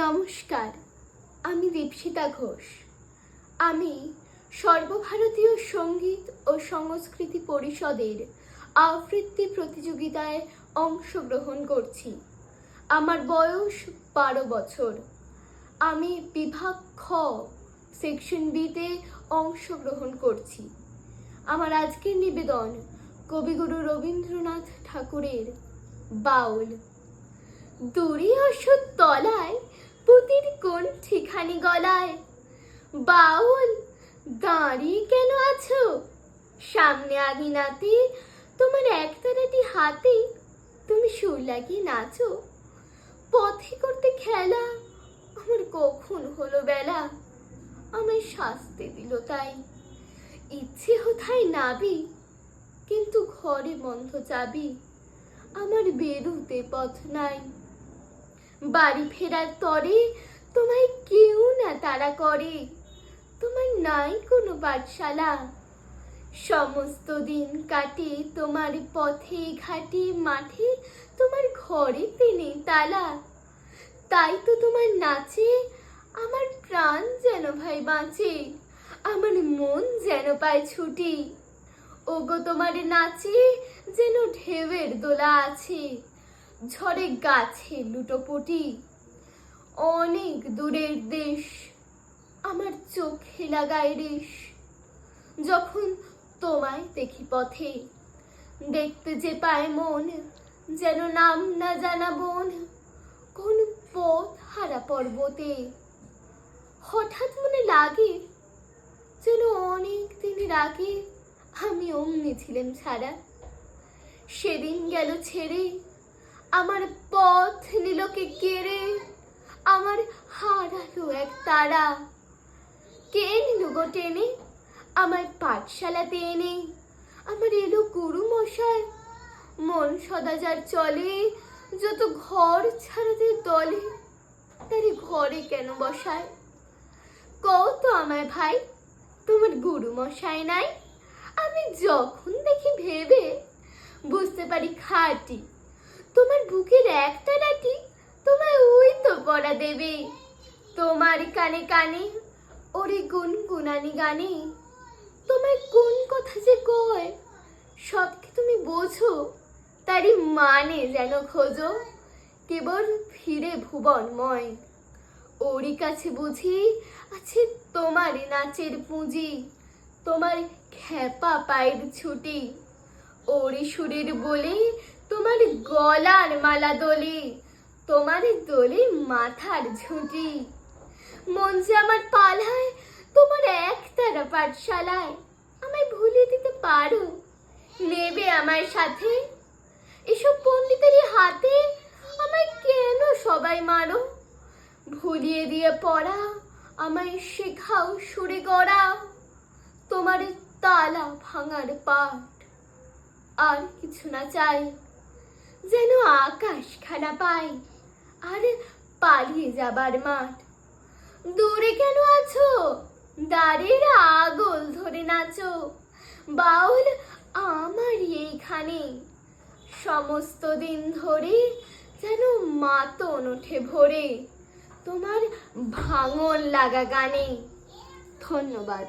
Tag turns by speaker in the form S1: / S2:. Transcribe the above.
S1: নমস্কার, আমি দীপশিতা ঘোষ। আমি সর্বভারতীয় সঙ্গীত ও সংস্কৃতি পরিষদের আবৃত্তি প্রতিযোগিতায় অংশগ্রহণ করছি। আমার বয়স 12 বছর। আমি বিভাগ খ সেকশন বিতে অংশগ্রহণ করছি। আমার আজকের নিবেদন কবিগুরু রবীন্দ্রনাথ ঠাকুরের বাউল। দূরে অশ্বত্থ তলায় পুতির কোন ঠিকানি গলায়, বাউল দাঁড়িয়ে কেন আছো? সামনে আঙিনাতে তোমার একতারাটি হাতে, তুমি সুর লাগিয়ে নাচো। পথে করতে খেলা, আমার কখন হলো বেলা, আমায় শাস্তি দিল তাই। ইচ্ছে হোথায় নাবি, কিন্তু ঘরে বন্ধ চাবি, আমার বেরুতে পথ নাই। বাড়ি ফেরার তরে তোমায় কেউ না তাড়া করে, তোমার নাই কোনো পাঠশালা। সমস্ত দিন কাটে তোমার পথে ঘাটে মাঠে, তোমার ঘরে নেই তালা। তাই তো তোমার নাচে আমার প্রাণ যেন ভাই বাঁচে, আমার মন যেন পায় ছুটি। ওগো তোমার নাচে যেন ঢেউয়ের দোলা আছে, ঝড়ে গাছে লুটোপুটি। অনেক দূরের দেশ, আমার চোখে লাগায় রেশ, যখন তোমায় দেখি পথে। দেখতে যে পায় মন যেন নাম না জানা বন, কোন পথ হারা পর্বতে। হঠাৎ মনে লাগে যেন অনেক দিনের আগে আমি অমনি ছিলাম ছাড়া। সেদিন গেল ছেড়ে, আমার পথ নিলকে কেড়ে, আমার হারালো এক তারা। কে নিল গো টেনে আমায় পাঠশালাতে এনে? আমার এলো গুরু মশাই, মন সদা যার চলে, যত ঘর ছাড়াতে দলে, তারে ঘরে কেন বসায়? কত আমায় ভাই, তোমার গুরু মশাই নাই? আমি যখন দেখি ভেবে বুঝতে পারি খাঁটি, তোমার বুকের একটা লাঠি তোমায় ওই তো পড়া দেবে। তোমার কানে কানে ওরে গুনগুনানি গানে, তোমায় কোন কথা যে কয় সব কি তুমি বোঝো? তারই মানে যেন খোঁজো, কেবল ফিরে ভুবনময়। ওরই কাছে বুঝি আছে তোমার নাচের পুঁজি, তোমার খেপা পায়ের ছুটি। ওরে সুরের বলে তোমার গলার মালা দোলে, তোমার দোলে মাথার ঝুঁটি। মন যে আমার পালায় তোমার একতারা পাঠশালায়, আমায় ভুলিয়ে দিতে পারো? নেবে আমার সাথে? এসব পণ্ডিতেরই হাতে আমায় কেন সবাই মারো? ভুলিয়ে দিয়ে পড়া আমায় শেখাও সুরে গড়া, তোমার তালা ভাঙার পাঠ। আর কিছু না চাই, যেন আকাশ খানা পাই আর পালিয়ে যাবার মাঠ। দূরে কেন আছো? দাঁড়ের আগল ধরে নাচো, বাউল আমার এইখানে। সমস্ত দিন ধরে যেন মাতন ওঠে ভোরে, তোমার ভাঙন লাগা গানে। ধন্যবাদ।